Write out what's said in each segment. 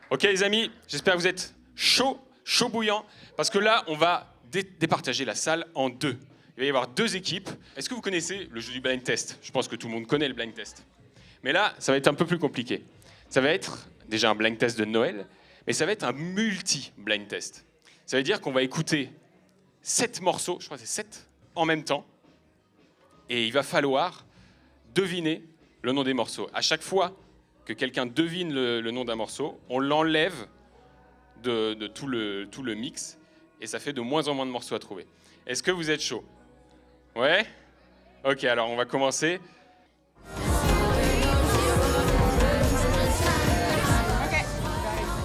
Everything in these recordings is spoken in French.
Ok les amis, j'espère que vous êtes chaud bouillant, parce que là, on va départager la salle en deux. Il va y avoir deux équipes. Est-ce que vous connaissez le jeu du blind test? Je pense que tout le monde connaît le blind test. Mais là, ça va être un peu plus compliqué. Ça va être déjà un blind test de Noël, mais ça va être un multi-blind test. Ça veut dire qu'on va écouter 7 morceaux, je crois que c'est 7, en même temps, et il va falloir deviner le nom des morceaux. À chaque fois que quelqu'un devine le nom d'un morceau, on l'enlève de tout le mix, et ça fait de moins en moins de morceaux à trouver. Est-ce que vous êtes chaud? Ouais? Ok, alors on va commencer.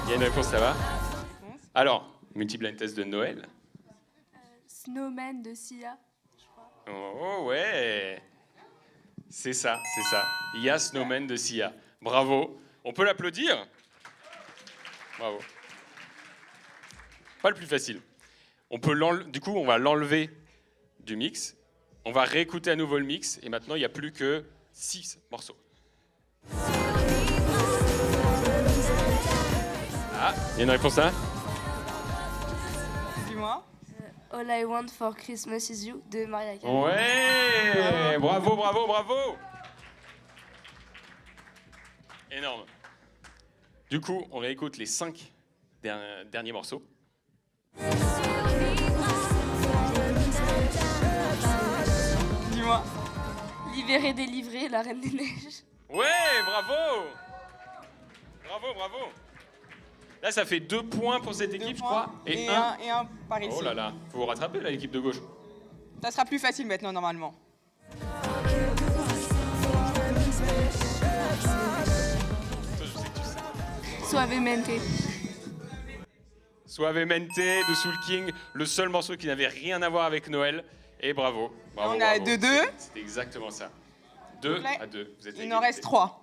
Il y a une réponse, ça va? Alors, multi-blind test de Noël. Snowman de Sia, je crois. Oh ouais! C'est ça, c'est ça. Il y a Snowman de Sia. Bravo. On peut l'applaudir? Bravo. Pas le plus facile. Du coup, on va l'enlever du mix. On va réécouter à nouveau le mix. Et maintenant, il n'y a plus que 6 morceaux. Ah, il y a une réponse là? Dis-moi. All I Want for Christmas Is You de Mariah Carey. Ouais! Bravo, bravo, bravo! Énorme. Du coup, on réécoute les 5 derniers morceaux. Dis-moi. Libéré, délivré, la Reine des Neiges. Ouais, bravo! Bravo, bravo! Là, ça fait 2 points pour cette équipe, je crois. Et un par ici. Oh là là, faut vous rattraper, là, l'équipe de gauche. Ça sera plus facile maintenant, normalement. Toi, je sais que tu sais. Suavemente. Suavemente de Soul King, le seul morceau qui n'avait rien à voir avec Noël. Et bravo. Bravo, On a bravo. 2-2. C'était exactement ça. 2 à 2. Vous êtes Il en reste 3.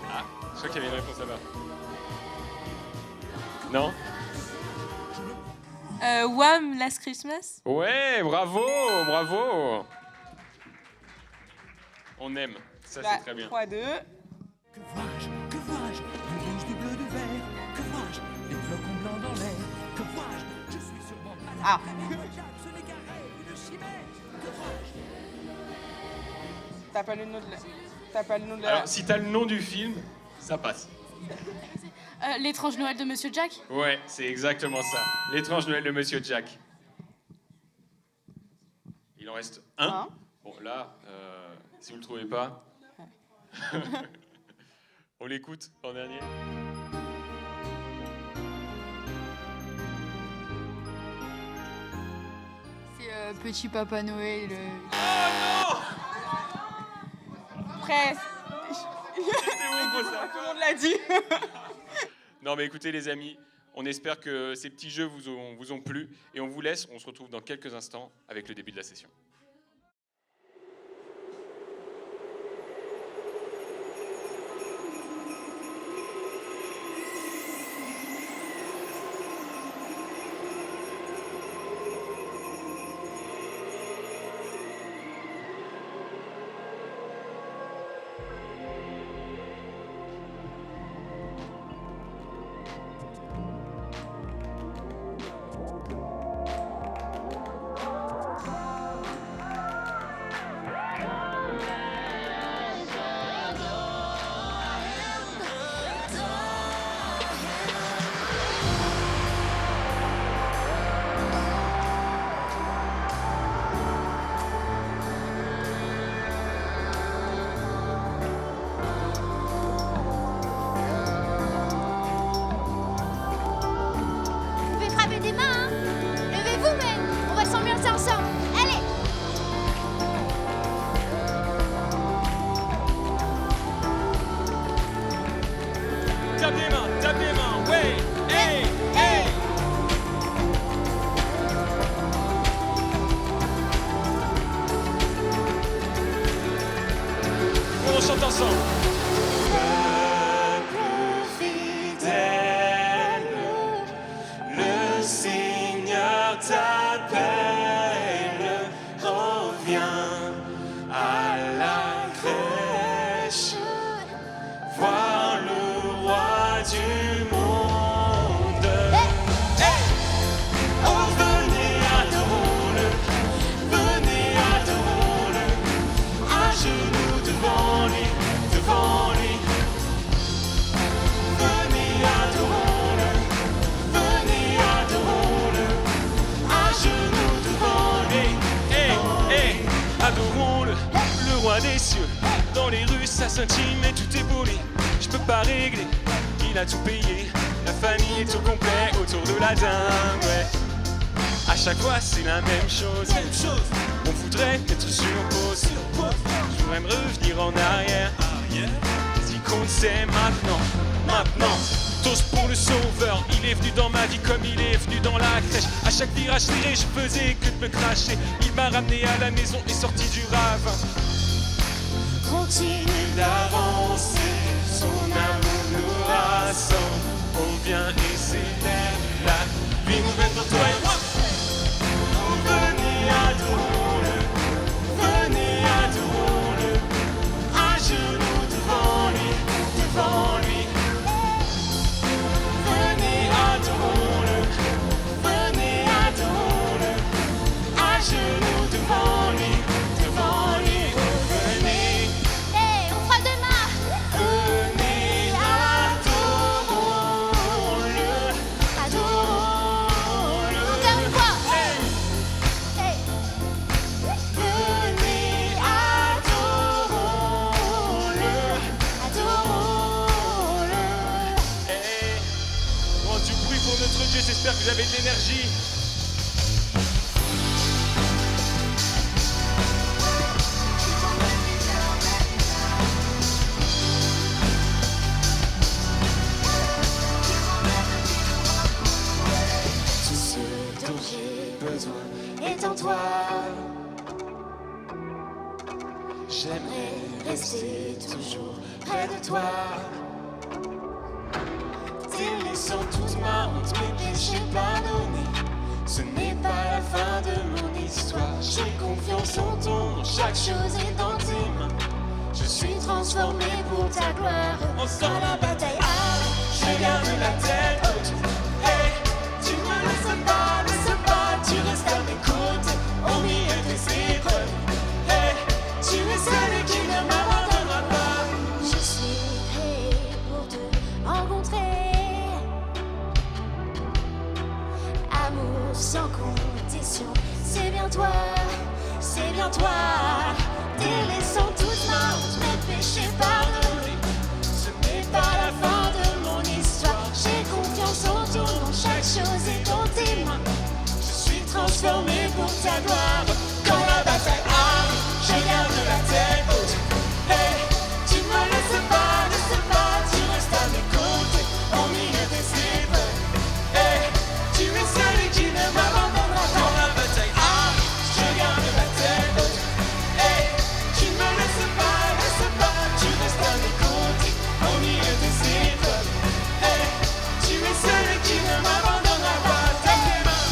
Ah, je crois qu'il y avait une réponse là-bas. Non? Wham! Last Christmas. Ouais, bravo, bravo. On aime, ça c'est très bien. 3-2. Que vois-je? Que vois-je? Du rouge, du bleu, du vert. Que vois-je? Des flocons blancs dans l'air. Que vois-je? Je suis sûrement malade. Ah. Ce n'est qu'un rêve, une chimère. Que vois-je? T'as pas le nom de la... T'as pas le nom de la... Alors, si t'as le nom du film, ça passe. L'étrange Noël de Monsieur Jack. Ouais, c'est exactement ça. L'étrange Noël de Monsieur Jack. Il en reste un. Un. Bon, là, si vous le trouvez pas, on l'écoute en dernier. C'est Petit Papa Noël. Oh Presque. non! C'était bon pour ça. Tout le monde l'a dit. Non, mais écoutez, les amis, on espère que ces petits jeux vous ont plu. Et on vous laisse, on se retrouve dans quelques instants avec le début de la session. Tape des mains, ouais, hey, hey. On chante ensemble. Le Seigneur t'appelle, roi des cieux. Dans les rues, ça s'intime et tout est poli. Je peux pas régler, il a tout payé. La famille est au complet autour de la dinde, ouais. À chaque fois, c'est la même chose. On voudrait être sur pause. Je voudrais me revenir en arrière. Ce qui compte, c'est maintenant, maintenant. Toast pour le sauveur, il est venu dans ma vie comme il est venu dans la crèche. À chaque virage tiré, je faisais que de me cracher. Il m'a ramené à la maison et sorti du ravin. Continue d'avancer, son amour nous rassemble. On vient et s'éteint, la vie nouvelle pour toi et moi. Venez adorons-le, venez adorons-le, à genoux devant lui, devant lui. Venez adorons-le, venez adorons-le, à genoux devant lui, devant lui. Venez, Hey, on fera demain. venez adorons-le, adorons-le. Encore une fois. Hey. Hey. Venez, adorons-le, adorons-le. Hey, bon, du bruit pour notre Dieu, j'espère que vous avez de l'énergie. Tout ce dont j'ai besoin est en toi. J'aimerais rester toujours près de toi. Délaissant toute ma honte, mes péchés pardonnés. Ce n'est pas la fin de mon histoire. J'ai confiance en ton nom, chaque chose est dans tes mains. Je suis transformé pour ta gloire. On sent la bataille, je garde la tête haute. Hey, tu me laisses pas, tu restes à mes côtés au milieu des épreuves. Hey, tu es celui qui ne m'abandonnera pas. Je suis créé pour te rencontrer. Amour sans condition, c'est bien toi, c'est bien toi. Délaissant toute ma honte, mes péchés pardonnés. Ce n'est pas la fin de mon histoire. J'ai confiance en ton nom, chaque chose est dans tes mains. Je suis transformé pour ta gloire. Quand la bataille arrive, je garde la tête haute. Hey, tu me laisses pas, tu restes à mes côtés au milieu des épreuves. Hey, tu es celui qui ne m'abandonnera pas. Quand la bataille arrive, je garde la tête haute. Hey, tu me laisses pas, tu restes à mes côtés au milieu des épreuves. Hey, tu es celui qui ne m'abandonnera pas. Tape tes mains.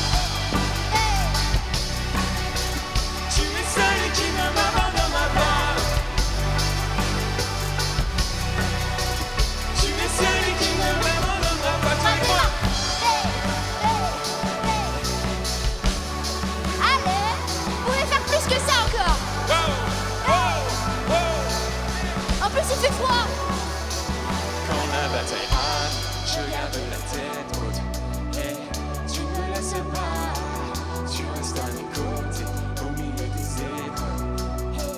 Tu es celui qui ne m'abandonnera pas. Tu es celui qui ne m'abandonnera pas. Tape tes mains. Allez, vous pouvez faire plus que ça encore. En plus, il fait froid. Quand la bataille arrive, je garde la tête haute. Hey, tu me laisses pas, tu restes à mes côtés au milieu des épreuves. Hey,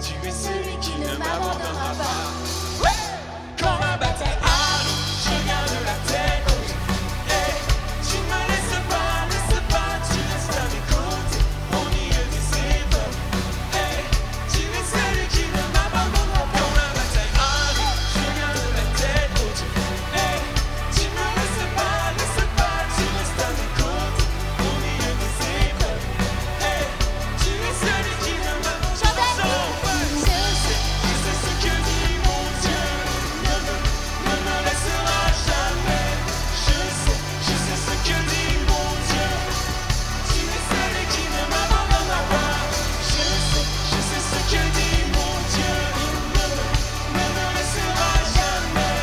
tu es celui qui ne m'abandonnera pas. Quand la bataille arrive, je garde la tête haute. Hey, tu me laisses pas, tu restes à mes côtés au milieu des épreuves. Hey, tu es celui qui ne m'abandonnera pas. Quand la bataille arrive, je garde la tête haute. Hey, tu me laisses pas, tu restes à mes côtés au milieu des épreuves. Hey, tu es celui qui ne m'abandonnera pas. Je sais ce que dit mon Dieu, ne me laissera jamais. Je sais ce que dit mon Dieu. Tu es celui qui ne m'abandonnera pas. Je sais ce que dit mon Dieu. Ne me laissera jamais.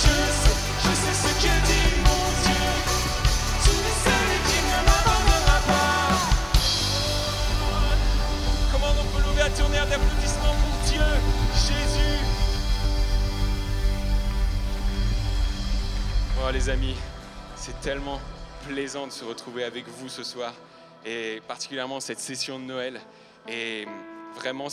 Je sais ce que dit mon Dieu. Tu es celui qui ne m'abandonnera pas. Comment on peut lever un tonnerre d'applaudissements pour Dieu, Jésus. Bon les amis, c'est tellement plaisant de se retrouver avec vous ce soir et particulièrement cette session de Noël. Et vraiment,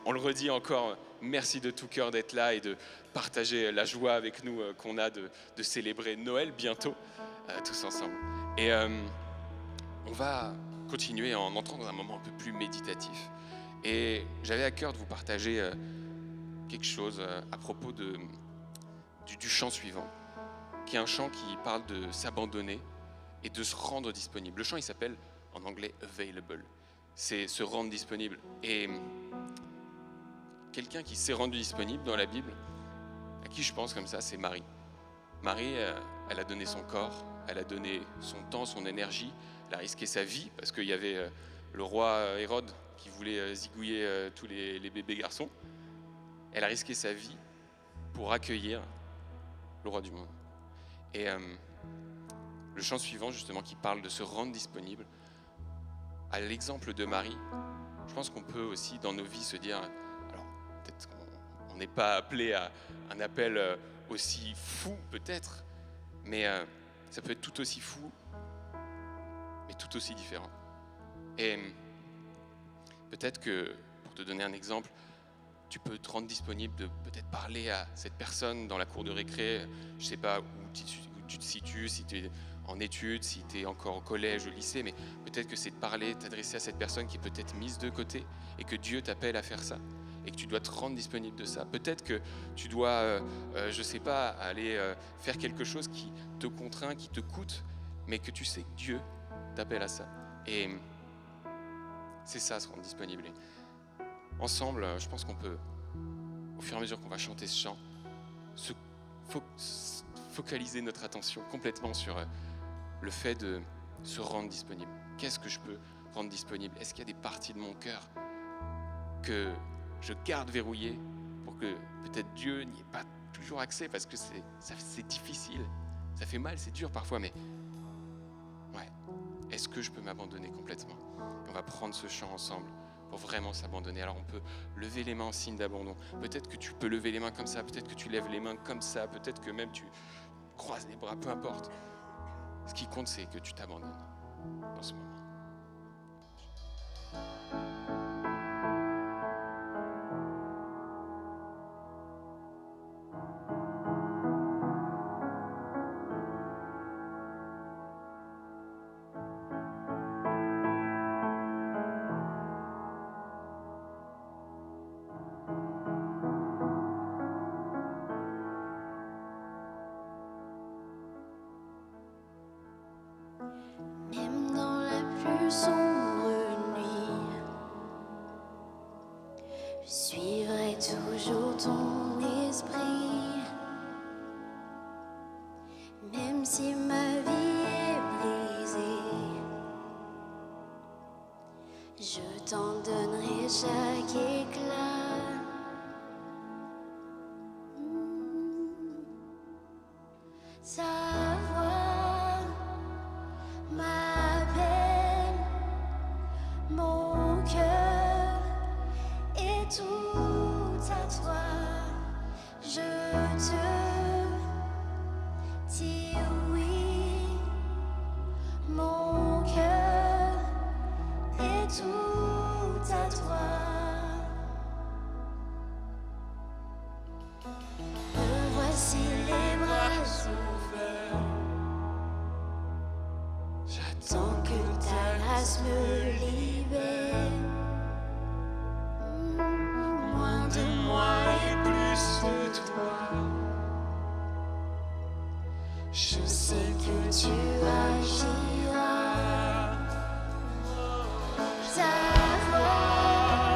on le redit encore, merci de tout cœur d'être là et de partager la joie avec nous qu'on a de célébrer Noël bientôt, tous ensemble. Et on va continuer en entrant dans un moment un peu plus méditatif. Et j'avais à cœur de vous partager quelque chose à propos du chant suivant, qui est un chant qui parle de s'abandonner et de se rendre disponible. Le chant, il s'appelle en anglais « available ». C'est se rendre disponible. Et quelqu'un qui s'est rendu disponible dans la Bible, à qui je pense comme ça, c'est Marie. Marie, elle a donné son corps, elle a donné son temps, son énergie, elle a risqué sa vie, parce qu'il y avait le roi Hérode qui voulait zigouiller tous les bébés garçons. Elle a risqué sa vie pour accueillir le roi du monde. Et le chant suivant, justement, qui parle de se rendre disponible, à l'exemple de Marie, je pense qu'on peut aussi, dans nos vies, se dire, alors peut-être qu'on n'est pas appelé à un appel aussi fou, peut-être, mais ça peut être tout aussi fou, mais tout aussi différent. Et peut-être que, pour te donner un exemple, tu peux te rendre disponible de peut-être parler à cette personne dans la cour de récré, je ne sais pas où tu te situes, si tu es en études, si tu es encore au collège, au lycée, mais peut-être que c'est de parler, t'adresser à cette personne qui est peut-être mise de côté et que Dieu t'appelle à faire ça et que tu dois te rendre disponible de ça. Peut-être que tu dois, je ne sais pas, aller faire quelque chose qui te contraint, qui te coûte, mais que tu sais que Dieu t'appelle à ça. Et c'est ça, se rendre disponible. Et ensemble, je pense qu'on peut, au fur et à mesure qu'on va chanter ce chant, se focaliser notre attention complètement sur le fait de se rendre disponible. Qu'est-ce que je peux rendre disponible? Est-ce qu'il y a des parties de mon cœur que je garde verrouillées pour que peut-être Dieu n'y ait pas toujours accès, parce que c'est difficile, ça fait mal, c'est dur parfois, mais ouais, est-ce que je peux m'abandonner complètement? On va prendre ce chant ensemble pour vraiment s'abandonner. Alors on peut lever les mains en signe d'abandon. Peut-être que tu peux lever les mains comme ça, peut-être que tu lèves les mains comme ça, peut-être que même tu croises les bras, peu importe. Ce qui compte, c'est que tu t'abandonnes dans ce moment. Même dans la plus sombre nuit, je suivrai toujours ton esprit. Même si ma vie est brisée, je t'en donnerai chaque éclat. Ta voix m'appelle, mon cœur est tout à toi. Je te dis oui, mon cœur est tout à toi. Me voici les bras ouverts. J'attends que ta grâce me libère. Moins de moi et plus de toi. Je sais que tu agiras. Ta voix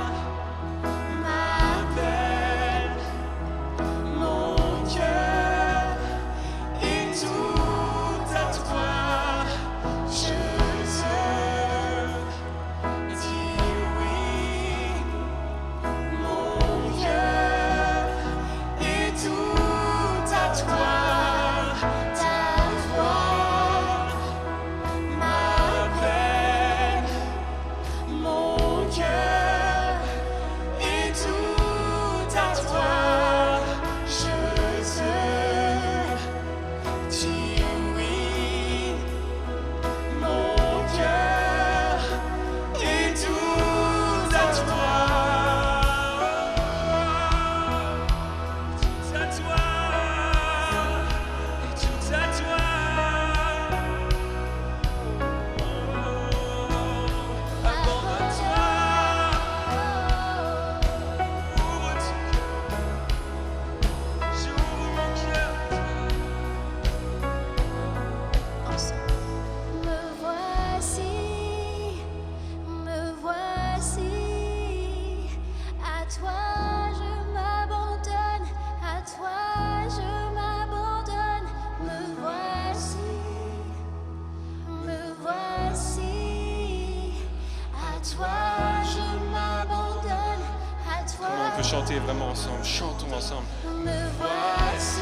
peut chanter vraiment ensemble. Chantons ensemble. Me voici,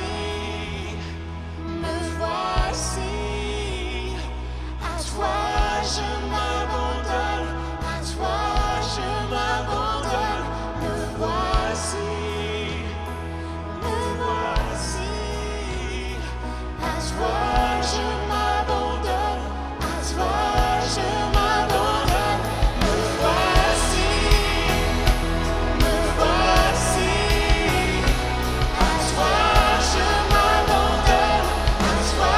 à toi je m'abandonne, à toi je m'abandonne. Me voici, à toi je m'abandonne, à toi je m'abandonne. Me voici, à toi je m'abandonne, à toi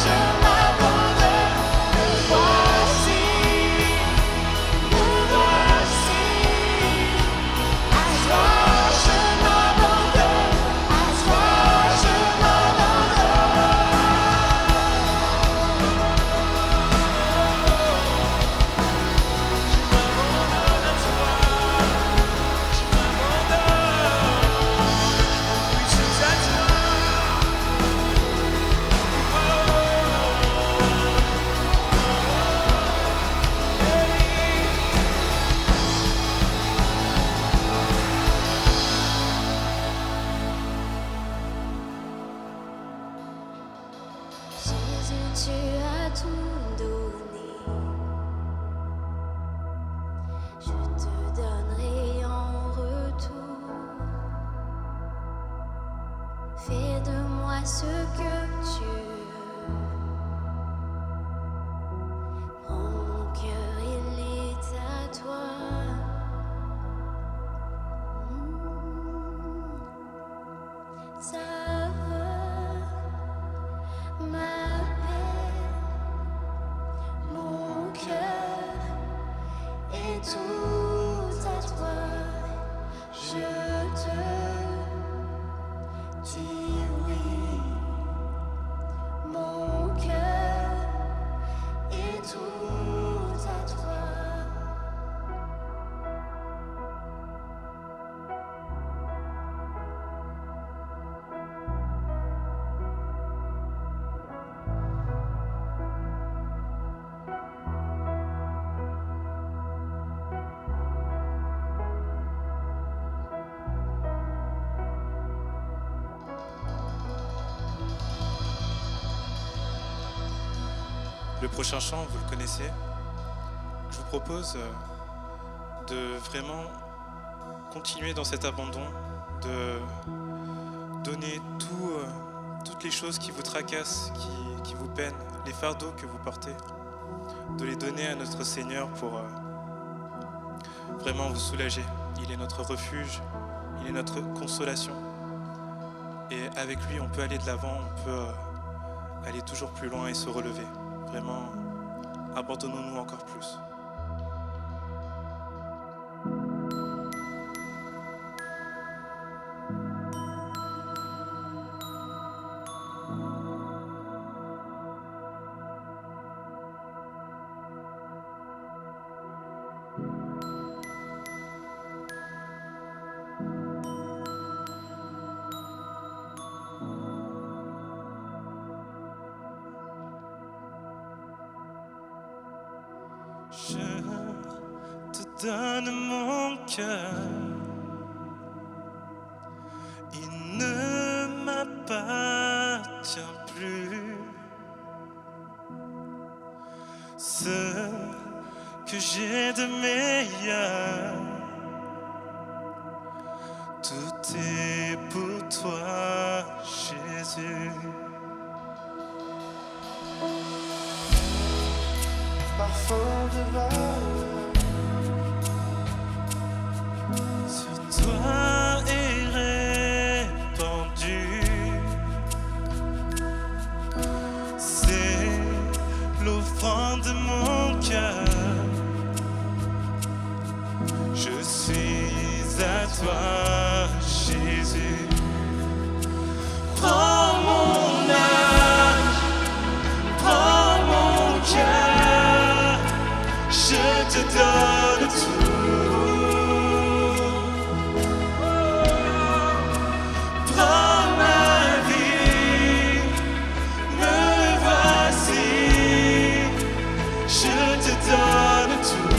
je m'abandonne. Me voici, à toi je m'abandonne, à toi je Jésus, tu as tout donné. Je te donnerai en retour. Fais de moi ce que tu veux. Prends mon cœur, il est à toi. Ça va. Ma peine, mon cœur est tout à toi. Je te dis oui. Mon cœur est tout à toi. Le prochain chant, vous le connaissez. Je vous propose de vraiment continuer dans cet abandon, de donner toutes les choses qui vous tracassent, qui vous peinent, les fardeaux que vous portez, de les donner à notre Seigneur pour vraiment vous soulager. Il est notre refuge, il est notre consolation. Et avec lui, on peut aller de l'avant, on peut aller toujours plus loin et se relever. Vraiment, abandonnons-nous encore plus. Je te donne mon cœur, il ne m'appartient plus. Ce que j'ai de meilleur, tout est pour toi, Jésus. Parfum de valeur Sur toi est répandu. C'est l'offrande de mon cœur. Je suis à toi, Jésus. Prends mon âme, prends mon cœur. Je te donne tout. Prends ma vie, me voici. Je te donne tout.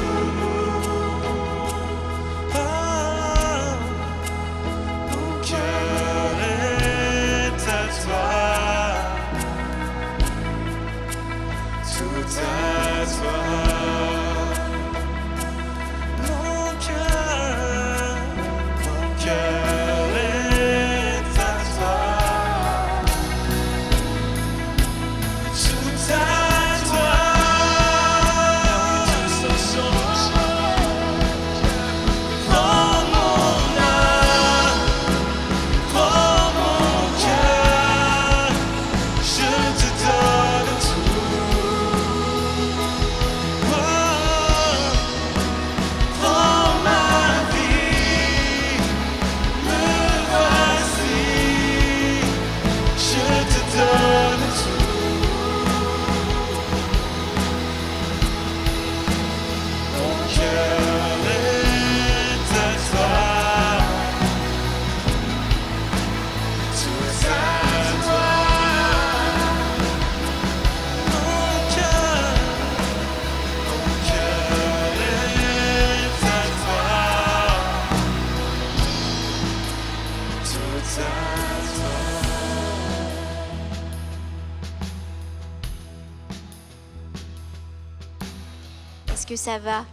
ça va?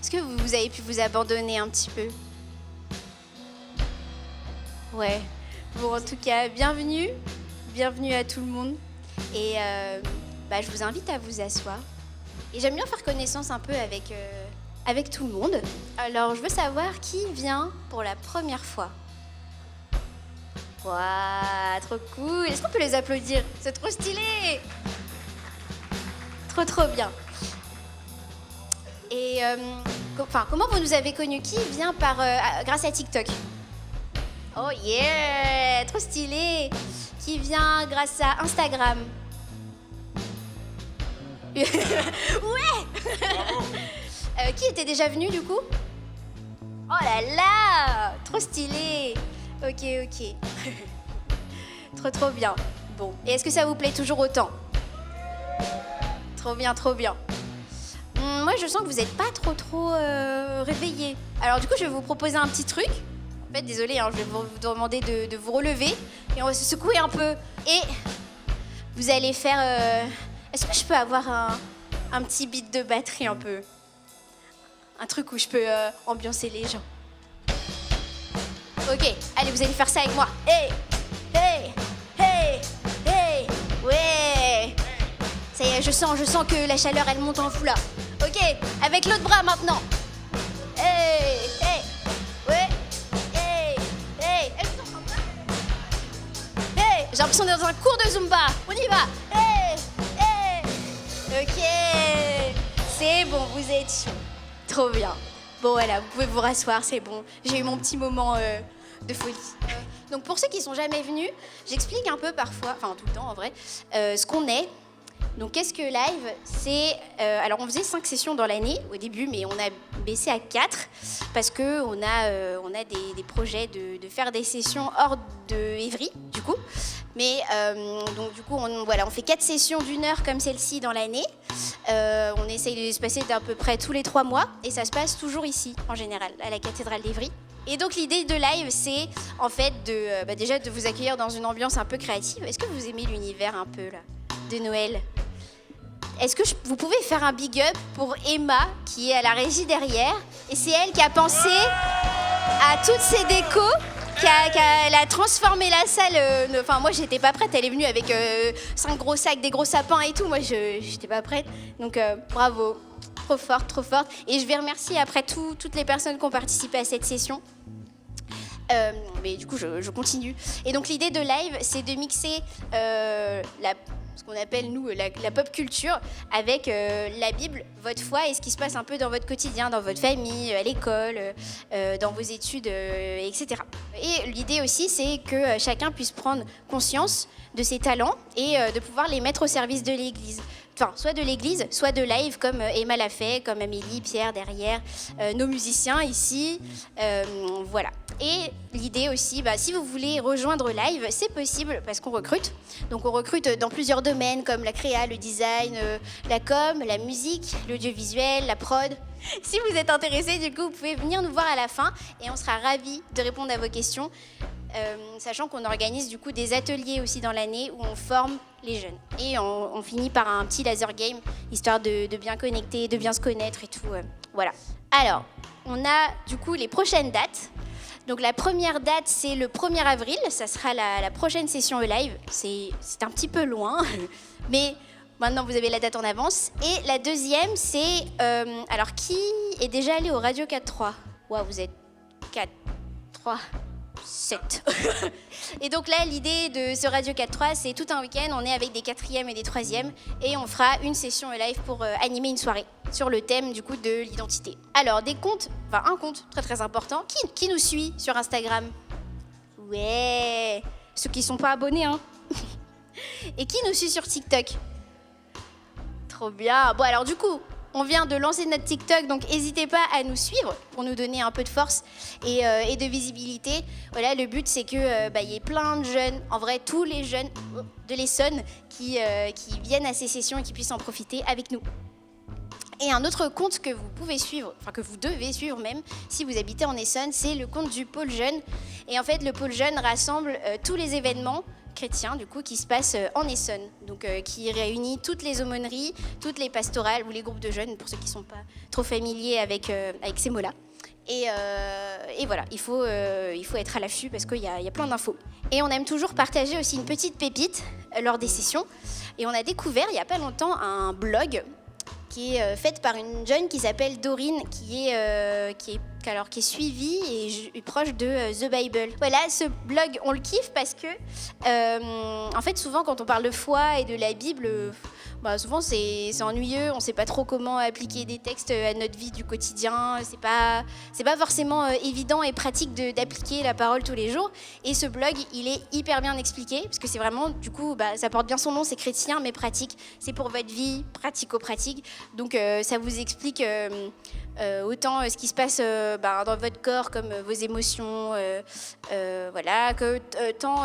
Est-ce que vous avez pu vous abandonner un petit peu? Ouais. Bon, en tout cas, bienvenue. Bienvenue à tout le monde. Et je vous invite à vous asseoir. Et j'aime bien faire connaissance un peu avec tout le monde. Alors, je veux savoir qui vient pour la première fois. Waouh, trop cool. Est-ce qu'on peut les applaudir? C'est trop stylé. Trop bien. Et comment vous nous avez connus? Qui vient grâce à TikTok? Oh yeah, trop stylé. Qui vient grâce à Instagram? Ouais. Qui était déjà venu du coup? Oh là là, trop stylé. Ok. Trop bien. Bon, et est-ce que ça vous plaît toujours autant? Trop bien. Moi, je sens que vous n'êtes pas trop réveillés. Alors du coup, je vais vous proposer un petit truc. En fait, désolé, je vais vous demander de vous relever et on va se secouer un peu. Et vous allez faire... Est-ce que je peux avoir un petit beat de batterie un peu? Un truc où je peux ambiancer les gens. Ok, allez, vous allez faire ça avec moi. Hey. Ouais. Ça y est, je sens que la chaleur, elle monte en vous là. Ok, avec l'autre bras maintenant. Hey. Ouais. Hey. Est-ce que t'entends pas? Hey, j'ai l'impression d'être dans un cours de Zumba. On y va. Hey. Ok. C'est bon, vous êtes chaud. Trop bien. Bon, voilà, vous pouvez vous rasseoir, c'est bon. J'ai eu mon petit moment de folie. Donc, pour ceux qui sont jamais venus, j'explique un peu parfois, enfin tout le temps en vrai, ce qu'on est. Donc, qu'est-ce que live? C'est... alors, on faisait 5 sessions dans l'année au début, mais on a baissé à 4 parce qu'on a des projets de faire des sessions hors de Évry, du coup. Mais donc, du coup, on fait 4 sessions d'1 heure comme celle-ci dans l'année. On essaye de se passer d'à peu près tous les 3 mois et ça se passe toujours ici, en général, à la cathédrale d'Évry. Et donc, l'idée de live, c'est en fait déjà de vous accueillir dans une ambiance un peu créative. Est-ce que vous aimez l'univers un peu, là, de Noël? Est-ce que vous pouvez faire un big up pour Emma, qui est à la régie derrière? Et c'est elle qui a pensé à toutes ces décos, elle a transformé la salle. Enfin, moi, j'étais pas prête. Elle est venue avec 5 gros sacs, des gros sapins et tout. Moi, j'étais pas prête. Donc, bravo. Trop forte. Et je vais remercier après toutes les personnes qui ont participé à cette session. Mais du coup, je continue. Et donc, l'idée de live, c'est de mixer ce qu'on appelle, nous, la pop culture avec la Bible, votre foi et ce qui se passe un peu dans votre quotidien, dans votre famille, à l'école, dans vos études, etc. Et l'idée aussi, c'est que chacun puisse prendre conscience de ses talents et de pouvoir les mettre au service de l'Église. Enfin, soit de l'Église, soit de live, comme Emma l'a fait, comme Amélie, Pierre derrière, nos musiciens ici, voilà. Et l'idée aussi, si vous voulez rejoindre live, c'est possible parce qu'on recrute. Donc on recrute dans plusieurs domaines comme la créa, le design, la com, la musique, l'audiovisuel, la prod. Si vous êtes intéressé, du coup, vous pouvez venir nous voir à la fin et on sera ravis de répondre à vos questions. Sachant qu'on organise du coup des ateliers aussi dans l'année où on forme les jeunes. Et on finit par un petit laser game, histoire de bien connecter, de bien se connaître et tout. Voilà. Alors, on a du coup les prochaines dates. Donc la première date, c'est le 1er avril. Ça sera la prochaine session live. C'est un petit peu loin, mais maintenant vous avez la date en avance. Et la deuxième, c'est... alors, qui est déjà allé au Radio 4-3? Waouh, vous êtes 4, 3... 7. Et donc là, l'idée de ce Radio 4-3, c'est tout un week-end, on est avec des 4e et des 3e et on fera une session live pour animer une soirée sur le thème du coup de l'identité. Alors, un compte très très important. Qui nous suit sur Instagram? Ouais, ceux qui sont pas abonnés, hein. Et qui nous suit sur TikTok? Trop bien. Bon, alors du coup, on vient de lancer notre TikTok, donc n'hésitez pas à nous suivre pour nous donner un peu de force et de visibilité. Voilà, le but, c'est qu'il y ait plein de jeunes, en vrai, tous les jeunes de l'Essonne qui viennent à ces sessions et qui puissent en profiter avec nous. Et un autre compte que vous pouvez suivre, enfin que vous devez suivre même, si vous habitez en Essonne, c'est le compte du Pôle Jeune. Et en fait, le Pôle Jeune rassemble tous les événements chrétiens du coup qui se passent en Essonne, donc qui réunit toutes les aumôneries, toutes les pastorales ou les groupes de jeunes pour ceux qui ne sont pas trop familiers avec ces mots-là. Et voilà, il faut être à l'affût parce qu'il y a plein d'infos. Et on aime toujours partager aussi une petite pépite lors des sessions. Et on a découvert il n'y a pas longtemps un blog qui est faite par une jeune qui s'appelle Dorine, qui est suivie et proche de The Bible. Voilà, ce blog, on le kiffe parce que, en fait, souvent quand on parle de foi et de la Bible, souvent c'est ennuyeux, on ne sait pas trop comment appliquer des textes à notre vie du quotidien, c'est pas forcément évident et pratique d'appliquer la parole tous les jours. Et ce blog, il est hyper bien expliqué, parce que c'est vraiment, du coup, ça porte bien son nom, c'est chrétien mais pratique, c'est pour votre vie, pratico-pratique. Donc ça vous explique autant ce qui se passe dans votre corps comme vos émotions, voilà, tant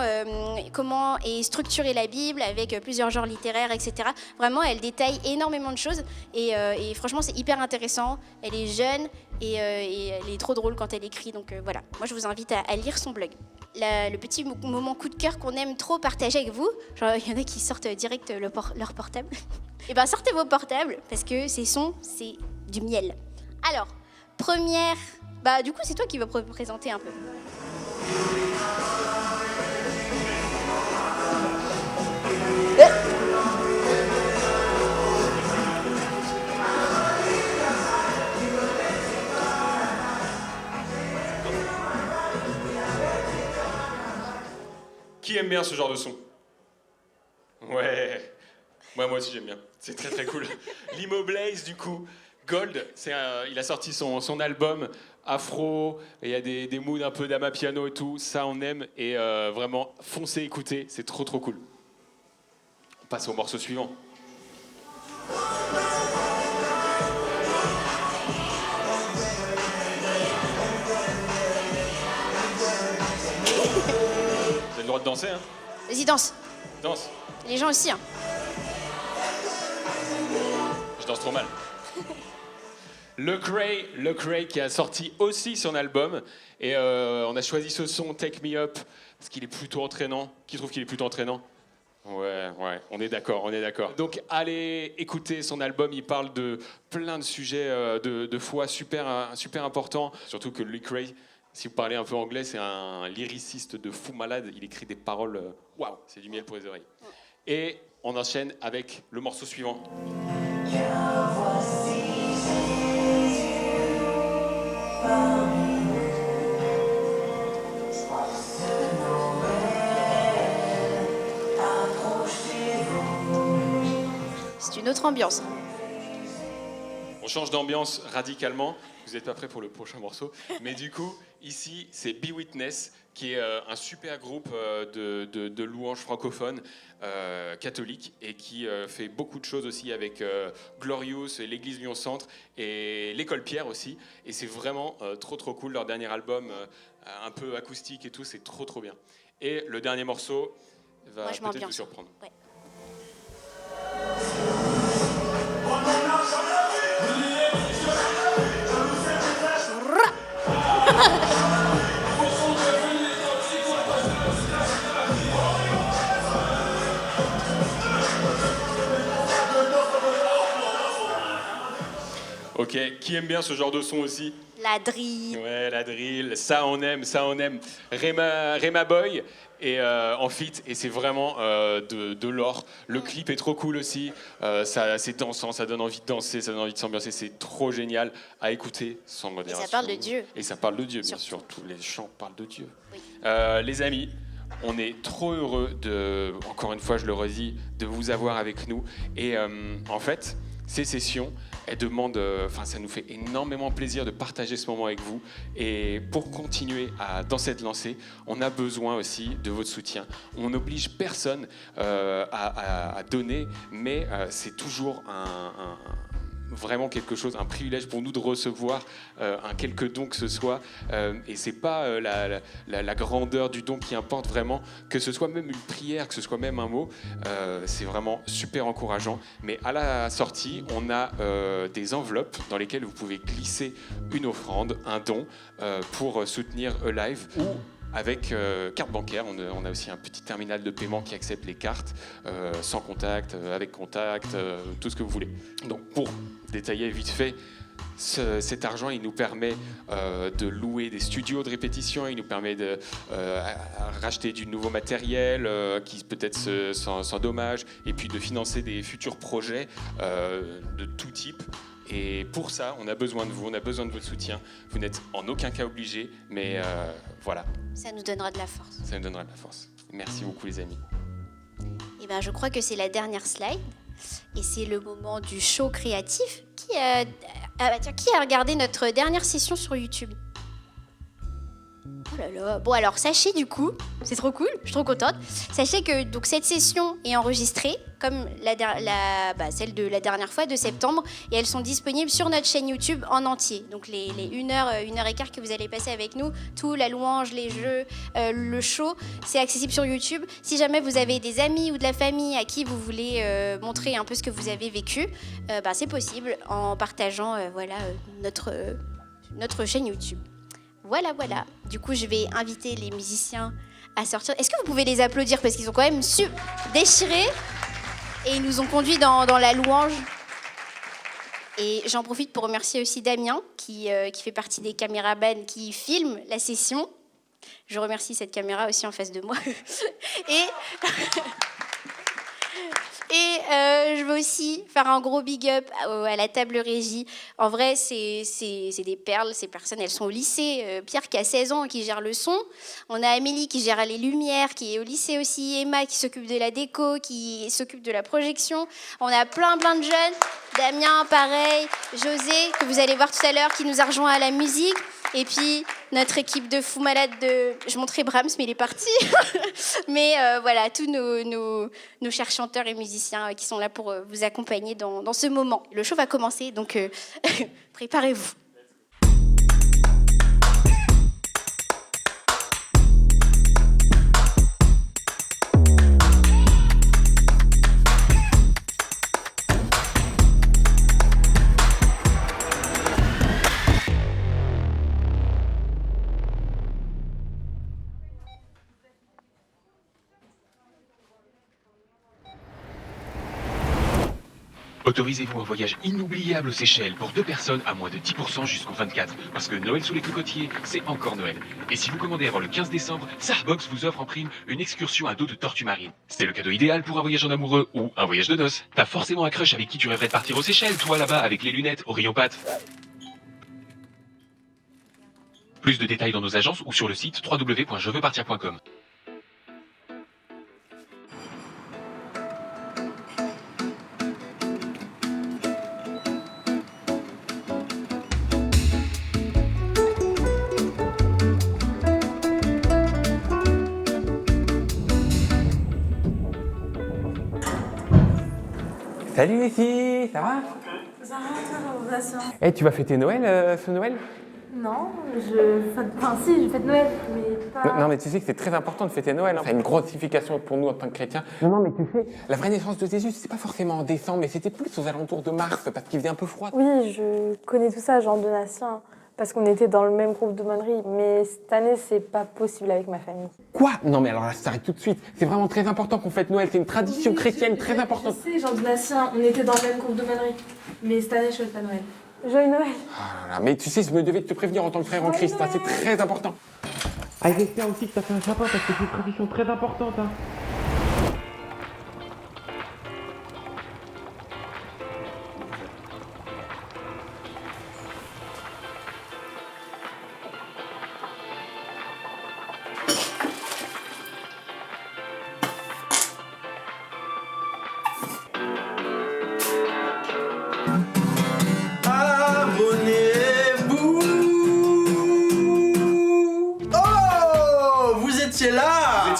comment est structurée la Bible avec plusieurs genres littéraires, etc. Vraiment, elle détaille énormément de choses et franchement, c'est hyper intéressant. Elle est jeune et elle est trop drôle quand elle écrit. Donc voilà, moi je vous invite à lire son blog. Le petit moment coup de cœur qu'on aime trop partager avec vous, genre il y en a qui sortent direct leur portable. Et bien sortez vos portables parce que ces sons, c'est du miel. Alors, première... du coup, c'est toi qui vas présenter un peu. Qui aime bien ce genre de son? Ouais, moi aussi j'aime bien, c'est très très cool. Limo Blaze du coup, Gold, il a sorti son album afro, il y a des moods un peu d'amapiano et tout, ça on aime et vraiment foncez écouter, c'est trop trop cool. On passe au morceau suivant. Vous avez le droit de danser, hein? Vas-y, danse. Danse. Les gens aussi, hein. Je danse trop mal. Lecrae qui a sorti aussi son album et on a choisi ce son Take Me Up parce qu'il est plutôt entraînant. Qui trouve qu'il est plutôt entraînant? Ouais, on est d'accord. Donc allez écouter son album, il parle de plein de sujets de foi super importants. Surtout que Lecrae, si vous parlez un peu anglais, c'est un lyriciste de fou malade, il écrit des paroles, waouh, c'est du miel pour les oreilles. Et on enchaîne avec le morceau suivant. C'est une autre ambiance. On change d'ambiance radicalement. Vous n'êtes pas prêts pour le prochain morceau. Mais du coup, ici, c'est Be Witness, qui est un super groupe de louanges francophones catholiques et qui fait beaucoup de choses aussi avec Glorious et l'Église Lyon Centre et l'École Pierre aussi. Et c'est vraiment trop trop cool. Leur dernier album, un peu acoustique et tout, c'est trop trop bien. Et le dernier morceau va peut-être vous surprendre. Ouais. Ok, qui aime bien ce genre de son aussi? La drill. Ouais, la drill, ça on aime. Rema Boy et en feat, et c'est vraiment de l'or. Le clip est trop cool aussi, c'est dansant, ça donne envie de danser, ça donne envie de s'ambiancer, c'est trop génial à écouter sans modération. Et ça parle de Dieu. Et ça parle de Dieu, bien sûr, tous les chants parlent de Dieu. Oui. Les amis, on est trop heureux encore une fois je le redis, de vous avoir avec nous. Et en fait, ces sessions, elles demandent, ça nous fait énormément plaisir de partager ce moment avec vous. Et pour continuer dans cette lancée, on a besoin aussi de votre soutien. On n'oblige personne à donner, mais c'est toujours vraiment quelque chose, un privilège pour nous de recevoir un quelque don que ce soit. Et c'est pas la grandeur du don qui importe vraiment, que ce soit même une prière, que ce soit même un mot. C'est vraiment super encourageant. Mais à la sortie, on a des enveloppes dans lesquelles vous pouvez glisser une offrande, un don pour soutenir Alive ou avec carte bancaire. On a aussi un petit terminal de paiement qui accepte les cartes, sans contact, avec contact, tout ce que vous voulez. Donc pour détailler vite fait, cet argent, il nous permet de louer des studios de répétition, il nous permet de racheter du nouveau matériel qui peut-être s'endommage, et puis de financer des futurs projets de tout type. Et pour ça, on a besoin de vous, on a besoin de votre soutien. Vous n'êtes en aucun cas obligés, mais voilà. Ça nous donnera de la force. Ça nous donnera de la force. Merci beaucoup les amis. Et ben, je crois que c'est la dernière slide. Et c'est le moment du show créatif. Qui a regardé notre dernière session sur YouTube? Oh là là. Bon, alors sachez du coup, c'est trop cool, je suis trop contente. Sachez que donc, cette session est enregistrée comme celle de la dernière fois de septembre, et elles sont disponibles sur notre chaîne YouTube en entier. Donc les 1 heure et quart que vous allez passer avec nous, tout, la louange, les jeux, le show, c'est accessible sur YouTube. Si jamais vous avez des amis ou de la famille à qui vous voulez montrer un peu ce que vous avez vécu, c'est possible en partageant notre chaîne YouTube. Voilà. Du coup, je vais inviter les musiciens à sortir. Est-ce que vous pouvez les applaudir parce qu'ils ont quand même déchiré et ils nous ont conduits dans la louange. Et j'en profite pour remercier aussi Damien qui fait partie des caméramans qui filment la session. Je remercie cette caméra aussi en face de moi. Et je veux aussi faire un gros big up à la table régie. En vrai, c'est des perles, ces personnes. Elles sont au lycée. Pierre qui a 16 ans, qui gère le son. On a Amélie qui gère les lumières, qui est au lycée aussi. Emma qui s'occupe de la déco, qui s'occupe de la projection. On a plein de jeunes. Damien, pareil. José, que vous allez voir tout à l'heure, qui nous a rejoint à la musique. Et puis, notre équipe de fous malades Je montrais Brahms, mais il est parti. Mais voilà, tous nos chers chanteurs et musiciens qui sont là pour vous accompagner dans ce moment. Le show va commencer, donc préparez-vous. Autorisez-vous un voyage inoubliable aux Seychelles pour 2 personnes à moins de 10% jusqu'au 24. Parce que Noël sous les cocotiers, c'est encore Noël. Et si vous commandez avant le 15 décembre, Starbucks vous offre en prime une excursion à dos de tortue marine. C'est le cadeau idéal pour un voyage en amoureux ou un voyage de noces. T'as forcément un crush avec qui tu rêverais de partir aux Seychelles, toi là-bas avec les lunettes au rayon pâtes. Plus de détails dans nos agences ou sur le site www.jeveuxpartir.com. Salut les filles, ça va? Ça va, ça va. Eh, tu vas fêter Noël ce Noël? Non, je fête Noël, mais pas... Non, mais tu sais que c'est très important de fêter Noël. Ça a une grosse signification pour nous en tant que chrétiens. Non, mais tu sais, la vraie naissance de Jésus, c'est pas forcément en décembre, mais c'était plus aux alentours de mars, parce qu'il faisait un peu froid. Oui, je connais tout ça, Jean Donatien, parce qu'on était dans le même groupe d'aumônerie, mais cette année, c'est pas possible avec ma famille. Quoi? Non, mais alors là, ça s'arrête tout de suite. C'est vraiment très important qu'on fête Noël, c'est une tradition chrétienne très importante. Je sais, Jean Donatien, on était dans le même groupe d'aumônerie, mais cette année, je fête pas Noël. Joyeux Noël. Ah là là, mais tu sais, je me devais de te prévenir en tant que frère en Christ, hein, c'est très important. Ah, j'espère aussi que t'as fait un sapin, parce que c'est une tradition très importante, hein.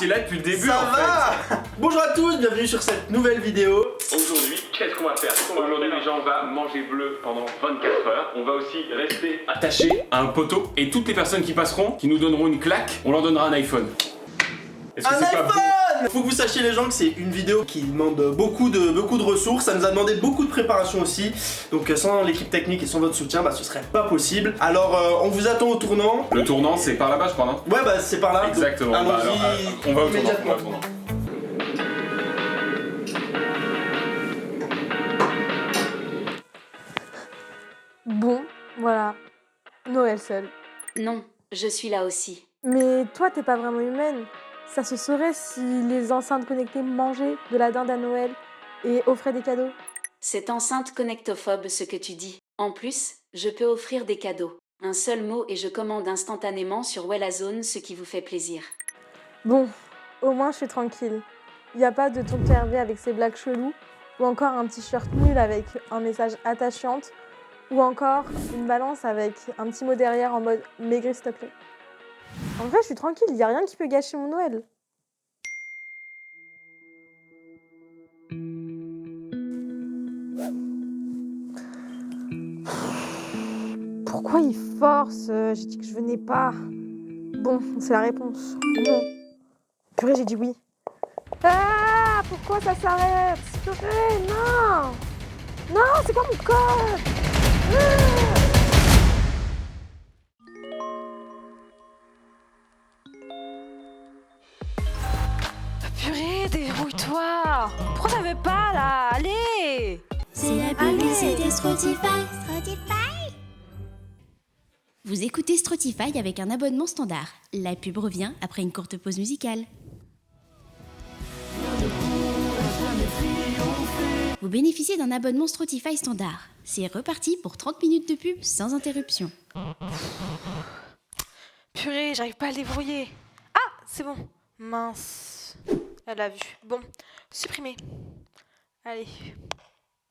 Là depuis le début. Ça va. Bonjour à tous, bienvenue sur cette nouvelle vidéo. Aujourd'hui, qu'est-ce qu'on va faire? Aujourd'hui, les gens, on va manger bleu pendant 24 heures. On va aussi rester attachés à un poteau. Et toutes les personnes qui passeront, qui nous donneront une claque, on leur donnera un iPhone. Est-ce que Un c'est pas iPhone! beau? Faut que vous sachiez les gens que c'est une vidéo qui demande beaucoup de ressources, ça nous a demandé beaucoup de préparation aussi, donc sans l'équipe technique et sans votre soutien, bah ce serait pas possible. Alors on vous attend au tournant. Le tournant, c'est par là-bas, je crois, non? Ouais, bah c'est par là. Exactement. Donc, Bah, alors, allons-y on va au tournant. immédiatement. On va au tournant. Bon, voilà. Noël seul. Non, je suis là aussi. Mais toi, t'es pas vraiment humaine. Ça se saurait si les enceintes connectées mangeaient de la dinde à Noël et offraient des cadeaux. C'est enceinte connectophobe ce que tu dis. En plus, je peux offrir des cadeaux. Un seul mot et je commande instantanément sur Wellazone ce qui vous fait plaisir. Bon, au moins je suis tranquille. Y a pas de tonton Hervé avec ses blagues cheloues, ou encore un t-shirt nul avec un message attachante, ou encore une balance avec un petit mot derrière en mode « maigris s'il te plaît ». En vrai, je suis tranquille, y a rien qui peut gâcher mon Noël. Pourquoi il force? J'ai dit que je venais pas. Bon, c'est la réponse. Non. Purée, j'ai dit oui. Ah, pourquoi ça s'arrête? Purée, non! Non, c'est quoi mon code? Purée, dérouille-toi! Pourquoi ça veut pas là? Allez! C'est la publicité Spotify. Vous écoutez Spotify avec un abonnement standard. La pub revient après une courte pause musicale. Vous bénéficiez d'un abonnement Spotify standard. C'est reparti pour 30 minutes de pub sans interruption. Purée, j'arrive pas à le débrouiller. Ah, c'est bon. Mince. Elle a vu. Bon, supprimer. Allez.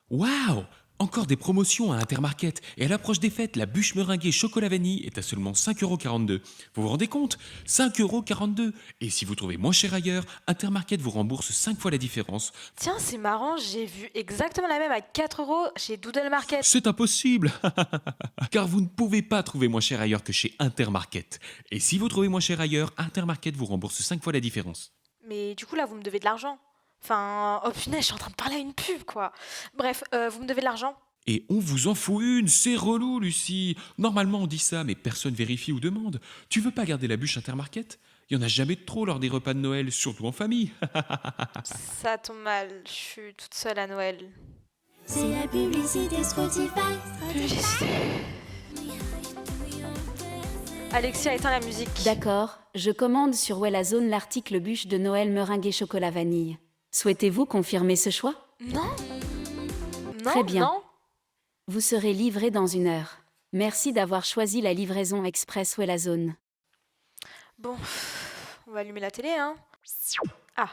Waouh! Encore des promotions à Intermarket. Et à l'approche des fêtes, la bûche meringuée chocolat vanille est à seulement 5,42 €. Vous vous rendez compte? 5,42 €. Et si vous trouvez moins cher ailleurs, Intermarket vous rembourse 5 fois la différence. Tiens, c'est marrant, j'ai vu exactement la même à 4 € chez Doodle Market. C'est impossible. Car vous ne pouvez pas trouver moins cher ailleurs que chez Intermarket. Et si vous trouvez moins cher ailleurs, Intermarket vous rembourse 5 fois la différence. Mais du coup, là, vous me devez de l'argent. Enfin, oh punaise, je suis en train de parler à une pub, quoi. Bref, vous me devez de l'argent. Et on vous en fout une, c'est relou, Lucie. Normalement, on dit ça, mais personne vérifie ou demande. Tu veux pas garder la bûche Intermarket? Il y en a jamais de trop lors des repas de Noël, surtout en famille. Ça tombe mal, je suis toute seule à Noël. C'est la publicité Spotify. Publicité. Alexia, éteins la musique. D'accord, je commande sur Wellazone l'article bûche de Noël meringuée chocolat vanille. Souhaitez-vous confirmer ce choix? Non. Non, Très bien. non. Vous serez livré dans 1 heure. Merci d'avoir choisi la livraison express Wellazone. Bon, on va allumer la télé, hein. Ah.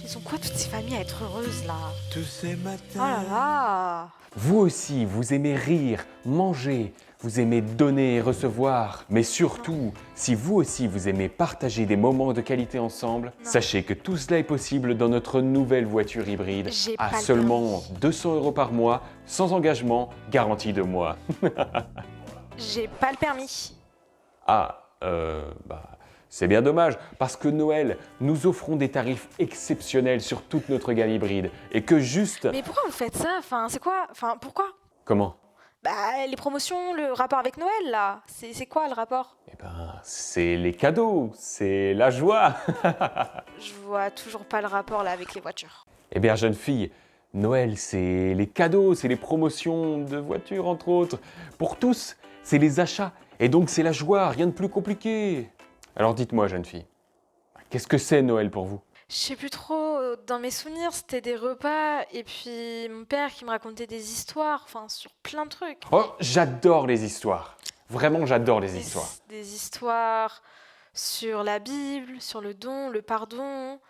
Ils ont quoi toutes ces familles à être heureuses là? Tous ces matins. Oh là là. Vous aussi, vous aimez rire, manger, vous aimez donner et recevoir. Mais surtout, si vous aussi vous aimez partager des moments de qualité ensemble, sachez que tout cela est possible dans notre nouvelle voiture hybride J'ai à pas le seulement 200 € par mois, sans engagement, garantie de mois. J'ai pas le permis. C'est bien dommage, parce que Noël, nous offrons des tarifs exceptionnels sur toute notre gamme hybride, et que juste... Mais pourquoi vous faites ça? Enfin, c'est quoi? Enfin, pourquoi? Comment? Bah, les promotions, le rapport avec Noël, là. C'est quoi, le rapport? Eh ben, c'est les cadeaux, c'est la joie. Je vois toujours pas le rapport, là, avec les voitures. Eh bien, jeune fille, Noël, c'est les cadeaux, c'est les promotions de voitures, entre autres. Pour tous, c'est les achats, et donc c'est la joie, rien de plus compliqué. Alors dites-moi, jeune fille, qu'est-ce que c'est Noël pour vous? Je sais plus trop, dans mes souvenirs, c'était des repas, et puis mon père qui me racontait des histoires, enfin, sur plein de trucs. Oh, j'adore les histoires. Vraiment, j'adore les histoires. Des histoires sur la Bible, sur le don, le pardon,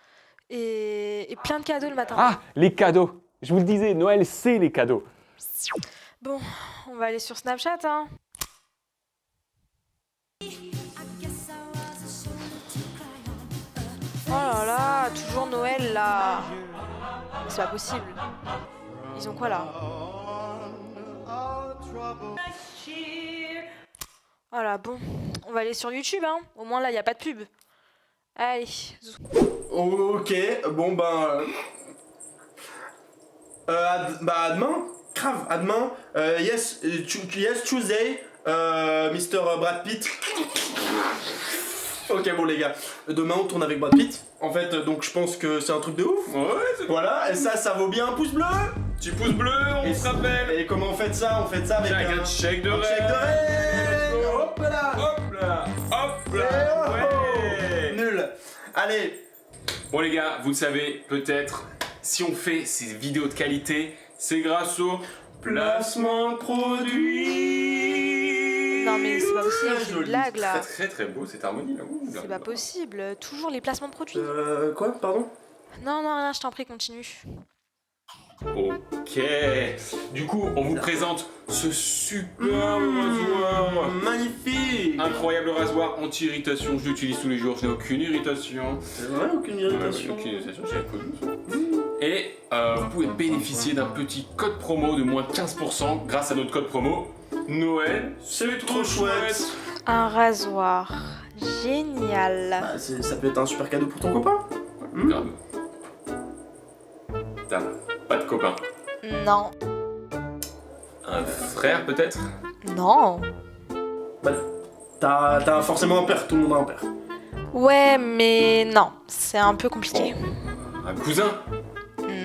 et plein de cadeaux le matin. Ah, les cadeaux. Je vous le disais, Noël, c'est les cadeaux. Bon, on va aller sur Snapchat, hein. Oh là là, toujours Noël là. C'est pas possible. Ils ont quoi là? Voilà, bon, on va aller sur YouTube, hein. Au moins là, il n'y a pas de pub. Allez. Ok, bon ben... à demain. Grave, à demain. Yes, Tuesday, Mr. Brad Pitt. Ok, bon les gars, demain on tourne avec Brad Pitt. En fait, donc je pense que c'est un truc de ouf. Ouais, c'est Voilà, et ça vaut bien un pouce bleu. Petit pouce bleu, on se rappelle. Et comment on fait ça? On fait ça avec un chèque de un chèque de rêve. Hop là. Hop là, hop là. Ouais. Nul. Allez. Bon les gars, vous le savez peut-être, si on fait ces vidéos de qualité, c'est grâce au placement de produits. Non mais c'est pas possible, c'est une blague là. C'est très beau cette harmonie là. C'est pas possible, toujours les placements de produits. Quoi, pardon? Non, non, rien, je t'en prie, continue. Ok. Du coup, on vous présente ce super rasoir. Magnifique. Incroyable rasoir anti-irritation. Je l'utilise tous les jours, je n'ai aucune irritation. C'est vrai, aucune irritation. Aucune irritation, j'ai connu ça. Et vous pouvez bénéficier d'un petit code promo de moins de 15% grâce à notre code promo Noël. C'est trop chouette. Un rasoir. Génial. Bah, ça peut être un super cadeau pour ton copain. Grave. T'as pas de copain? Non. Un frère peut-être? Non. Bah, t'as forcément un père, tout le monde a un père. Ouais, mais non, c'est un peu compliqué. Un cousin?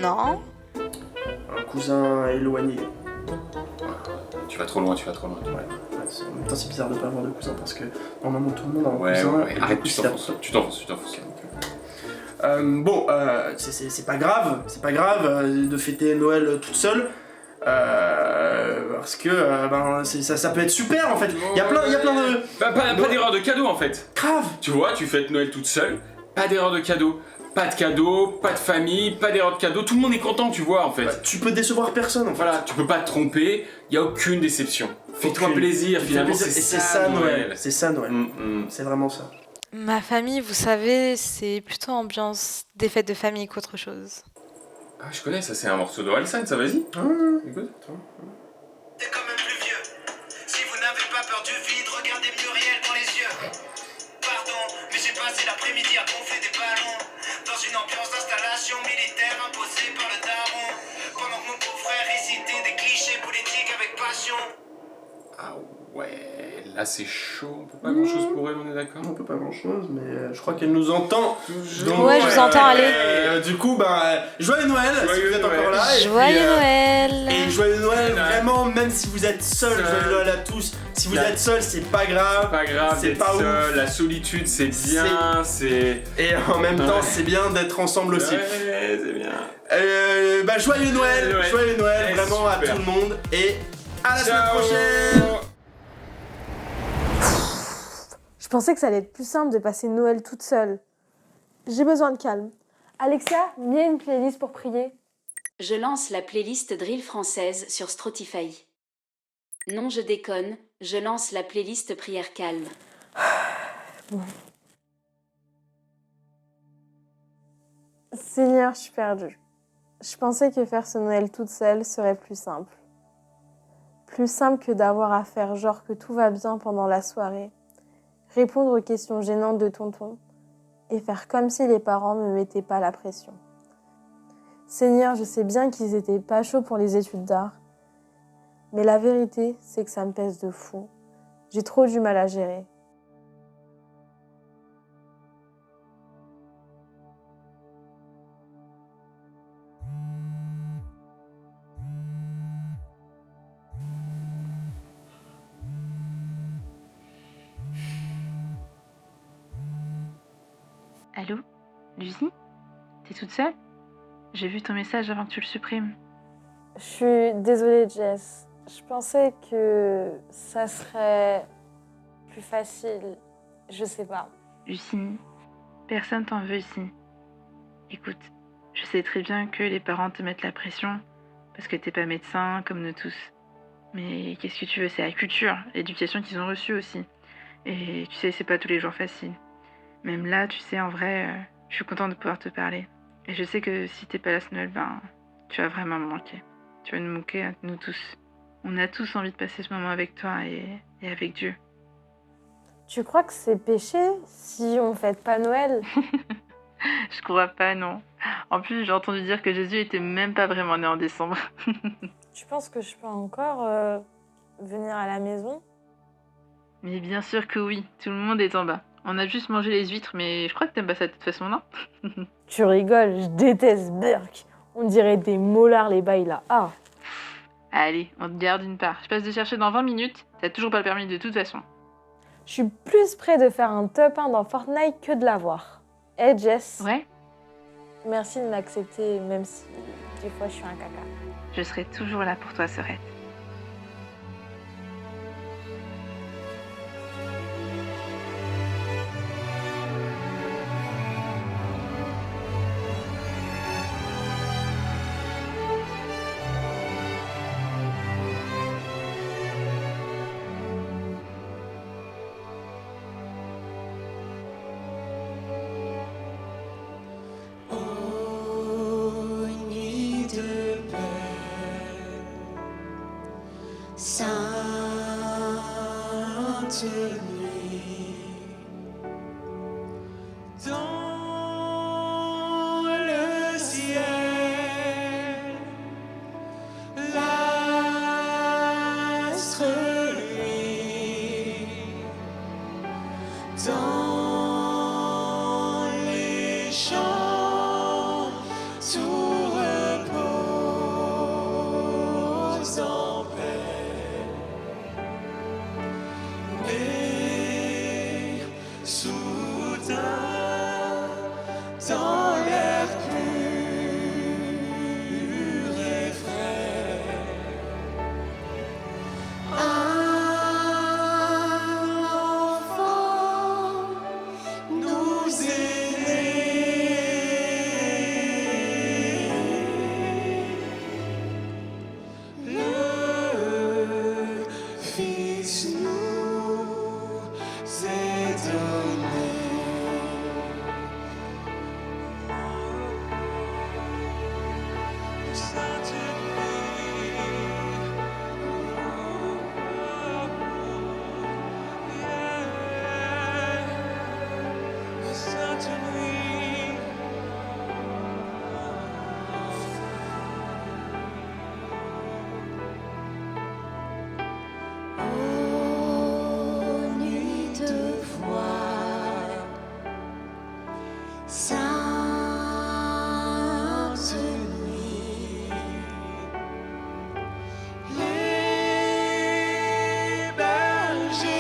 Non. Un cousin éloigné. Tu vas trop loin, tu vas trop loin. Ouais, en même temps c'est bizarre de pas avoir de cousin parce que normalement tout le monde a un Ouais, cousin. ouais, arrête, tu t'enfonces. Bon, c'est pas grave, de fêter Noël toute seule. Parce que ça peut être super en fait. Il y a plein de. Pas d'erreur de cadeau en fait. Grave. Tu vois, tu fêtes Noël toute seule, pas d'erreur de cadeau. Pas de cadeau, pas de famille, pas d'erreur de cadeau, tout le monde est content, tu vois en fait. Bah, tu peux décevoir personne en fait. Voilà, tu peux pas te tromper, y a aucune déception. Fais-toi plaisir finalement, c'est ça Noël. C'est ça Noël. C'est vraiment ça. Ma famille, vous savez, c'est plutôt ambiance des fêtes de famille qu'autre chose. Ah, je connais, ça c'est un morceau de Orelsan, ça vas-y. Écoute. T'es quand même plus vieux. Si vous n'avez pas peur du vide, regardez Muriel dans les yeux. Pardon, mais j'ai passé l'après-midi à gonfler des ballons dans une ambiance d'installation militaire imposée par le daron. Pendant que mon beau-frère récitait des clichés politiques avec passion. Ah ouais, là c'est chaud, on peut pas grand chose pour elle, on est d'accord? On peut pas grand chose, mais je crois qu'elle nous entend. Donc, ouais, je vous entends, allez. Du coup, joyeux Noël si vous êtes encore là. Joyeux Noël. Et joyeux Noël, vraiment, même si vous êtes seul, joyeux Noël à tous. Si vous êtes seul, c'est pas grave. Pas grave, c'est pas pas seul, ouf. la solitude c'est bien, c'est... Et en même temps, c'est bien d'être ensemble aussi. Ouais, c'est bien. Joyeux Noël, vraiment à tout le monde. Et à la semaine prochaine. Je pensais que ça allait être plus simple de passer Noël toute seule. J'ai besoin de calme. Alexia, mets une playlist pour prier. Je lance la playlist drill française sur Spotify. Non, je déconne, je lance la playlist prière calme. Bon. Seigneur, je suis perdue. Je pensais que faire ce Noël toute seule serait plus simple. Plus simple que d'avoir à faire genre que tout va bien pendant la soirée, répondre aux questions gênantes de tonton et faire comme si les parents me mettaient pas la pression. Seigneur, je sais bien qu'ils étaient pas chauds pour les études d'art, mais la vérité, c'est que ça me pèse de fou. J'ai trop du mal à gérer. Allô? Lucie? T'es toute seule? J'ai vu ton message avant que tu le supprimes. Je suis désolée, Jess. Je pensais que ça serait plus facile. Je sais pas. Lucie, personne t'en veut ici. Écoute, je sais très bien que les parents te mettent la pression parce que t'es pas médecin comme nous tous. Mais qu'est-ce que tu veux, c'est la culture, l'éducation qu'ils ont reçue aussi. Et tu sais, c'est pas tous les jours facile. Même là, tu sais, en vrai, je suis contente de pouvoir te parler. Et je sais que si t'es pas là ce Noël, tu vas vraiment me manquer. Tu vas nous manquer à nous tous. On a tous envie de passer ce moment avec toi et avec Dieu. Tu crois que c'est péché si on fête pas Noël? Je crois pas, non. En plus, j'ai entendu dire que Jésus était même pas vraiment né en décembre. Tu penses que je peux encore venir à la maison? Mais bien sûr que oui, tout le monde est en bas. On a juste mangé les huîtres, mais je crois que t'aimes pas ça de toute façon, non? Tu rigoles, je déteste Burke. On dirait des molards les bails là. Ah. Allez, on te garde une part. Je passe de chercher dans 20 minutes, t'as toujours pas le permis de toute façon. Je suis plus près de faire un top 1 dans Fortnite que de l'avoir. Eh Jess? Ouais? Merci de m'accepter, même si des fois je suis un caca. Je serai toujours là pour toi, Sorette. Ô nuit de paix, sainte nuit, dans le ciel, l'astre luit, dans les champs tout repose en paix. Mais soudain, dans l'air pur et frais, un enfant nous est né. Le Fils nous est donné. Sainte nuit, Sainte nuit. Ô nuit de voix, sainte nuit, les bergers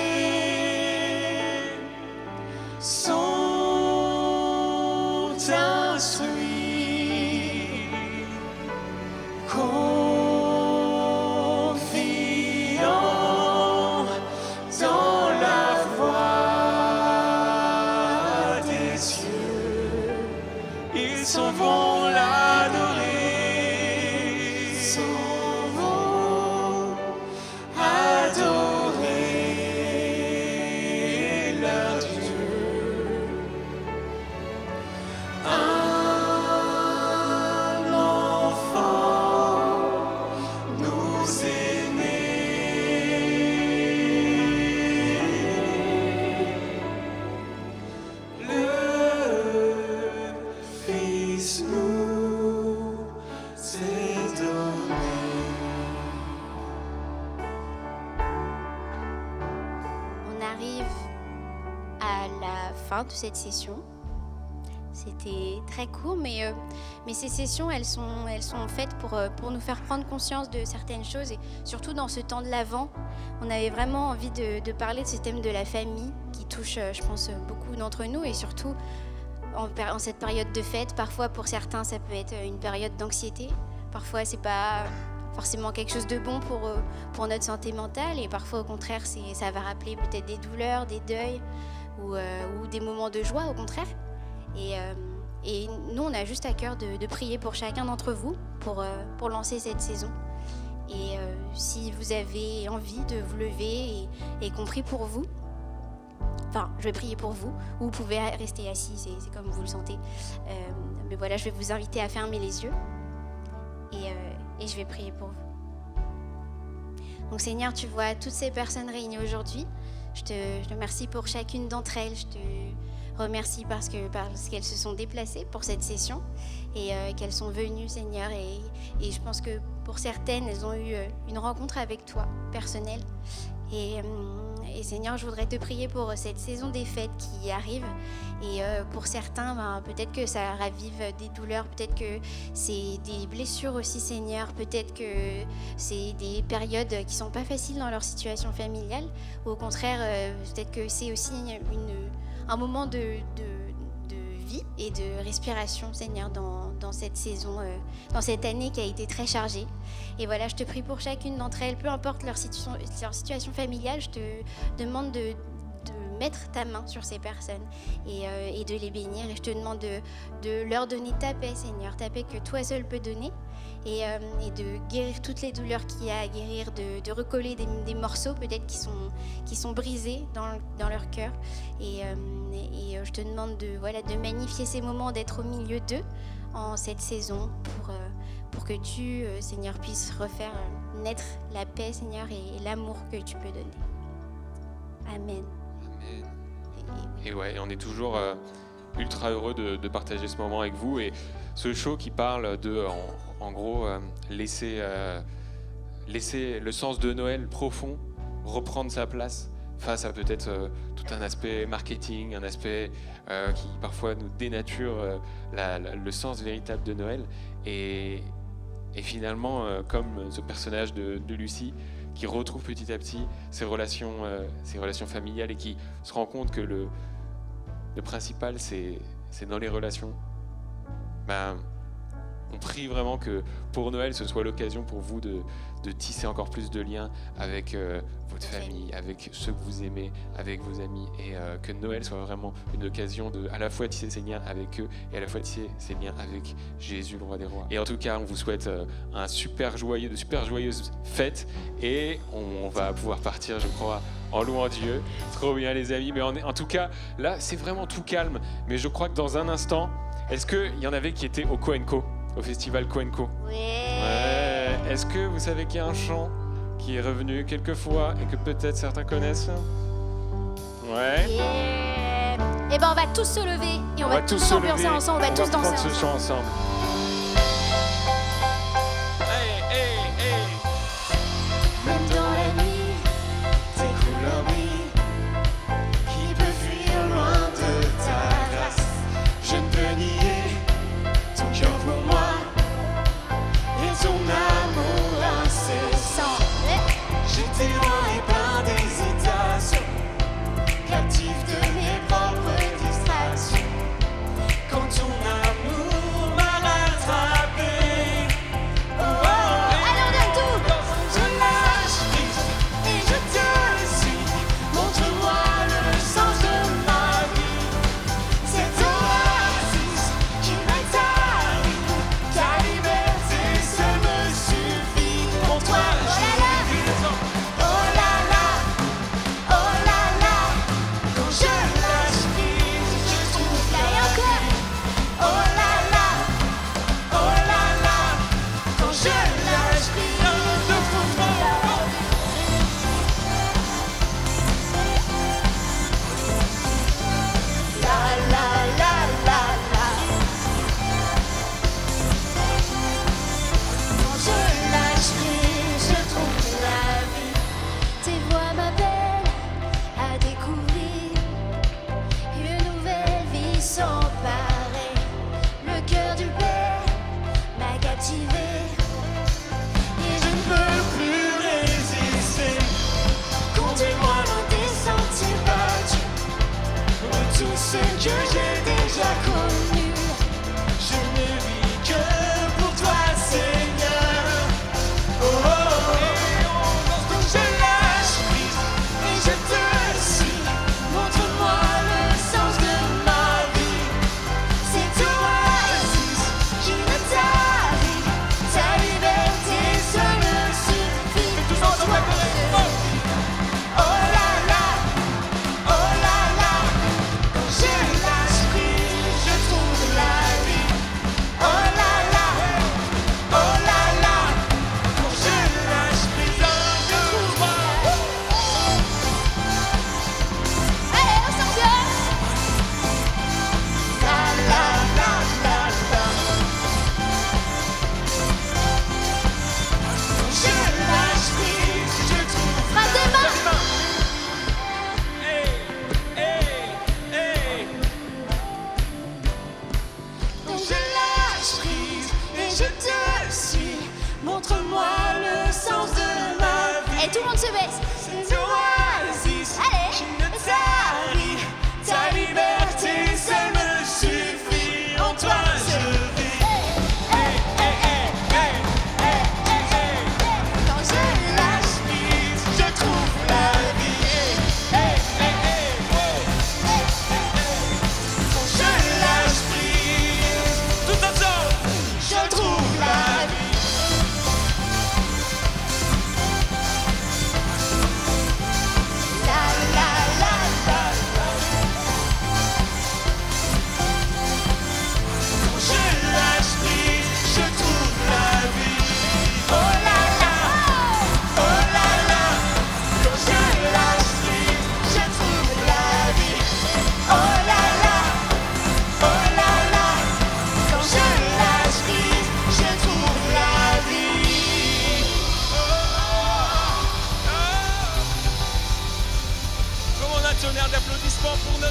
sont instruits, confiants dans la voix des cieux. Ils s'en vont l'adorer, ils s'en vont adorer leur Dieu. Un enfant nous est né. Le Fils nous est donné. On arrive à la fin de cette session. C'était très court, mais ces sessions, elles sont faites pour nous faire prendre conscience de certaines choses. Et surtout dans ce temps de l'Avent, on avait vraiment envie de parler de ce thème de la famille qui touche, je pense, beaucoup d'entre nous. Et surtout, en cette période de fête, parfois pour certains, ça peut être une période d'anxiété. Parfois, c'est pas forcément quelque chose de bon pour notre santé mentale. Et parfois, au contraire, ça va rappeler peut-être des douleurs, des deuils ou des moments de joie, au contraire. Et nous, on a juste à cœur de prier pour chacun d'entre vous pour lancer cette saison. Et si vous avez envie de vous lever et qu'on prie pour vous, enfin, je vais prier pour vous, ou vous pouvez rester assis, c'est comme vous le sentez. Mais voilà, je vais vous inviter à fermer les yeux et je vais prier pour vous. Donc Seigneur, tu vois toutes ces personnes réunies aujourd'hui. Je te remercie pour chacune d'entre elles. Je te remercie parce qu'elles se sont déplacées pour cette session et qu'elles sont venues, Seigneur. Et je pense que pour certaines, elles ont eu une rencontre avec toi, personnelle. Et Seigneur, je voudrais te prier pour cette saison des fêtes qui arrive. Et pour certains, peut-être que ça ravive des douleurs, peut-être que c'est des blessures aussi, Seigneur. Peut-être que c'est des périodes qui ne sont pas faciles dans leur situation familiale. Ou au contraire, peut-être que c'est aussi un moment de vie et de respiration, Seigneur, dans cette saison, dans cette année qui a été très chargée. Et voilà, je te prie pour chacune d'entre elles, peu importe leur situation familiale, je te demande de mettre ta main sur ces personnes et de les bénir. Et je te demande de leur donner ta paix, Seigneur, ta paix que toi seul peux donner. Et de guérir toutes les douleurs qu'il y a à guérir, de recoller des morceaux peut-être qui sont brisés dans leur cœur. Et je te demande de magnifier ces moments, d'être au milieu d'eux en cette saison pour que tu, Seigneur, puisses refaire naître la paix, Seigneur, et l'amour que tu peux donner. Amen. Amen. Et ouais, on est toujours ultra heureux de partager ce moment avec vous. Et ce show qui parle de, en gros, laisser le sens de Noël profond reprendre sa place face à peut-être tout un aspect marketing, un aspect qui parfois nous dénature le sens véritable de Noël. Et finalement, comme ce personnage de Lucie, qui retrouve petit à petit ses relations familiales et qui se rend compte que le principal, c'est dans les relations. On prie vraiment que pour Noël, ce soit l'occasion pour vous de tisser encore plus de liens avec votre famille, avec ceux que vous aimez, avec vos amis, et que Noël soit vraiment une occasion de à la fois tisser ces liens avec eux et à la fois tisser ces liens avec Jésus, le roi des rois. Et en tout cas, on vous souhaite de super joyeuses fêtes, et on va pouvoir partir, je crois, en louant Dieu. Trop bien, les amis. Mais en tout cas, là, c'est vraiment tout calme. Mais je crois que dans un instant, est-ce qu'il y en avait qui étaient au Coenco, au festival Coenco? Ouais. Est-ce que vous savez qu'il y a un chant qui est revenu quelques fois et que peut-être certains connaissent? Ouais. Et ben on va tous se lever et on va tous s'ambiancer ensemble, on va tous danser ensemble. Ce chant ensemble. Même dans la nuit, t'écoules un bruit qui peut fuir loin de ta grâce. Je ne peux nier ton cœur pour moi et ton amour incessant. J'étais loin et plein d'hésitation, captif de mes propres distractions. Quand ton amour m'a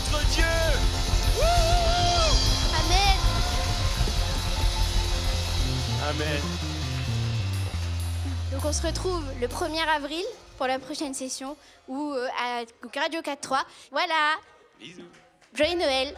notre Dieu. Amen. Amen. Donc on se retrouve le 1er avril pour la prochaine session ou à Radio 4.3. Voilà. Bisous. Joyeux Noël.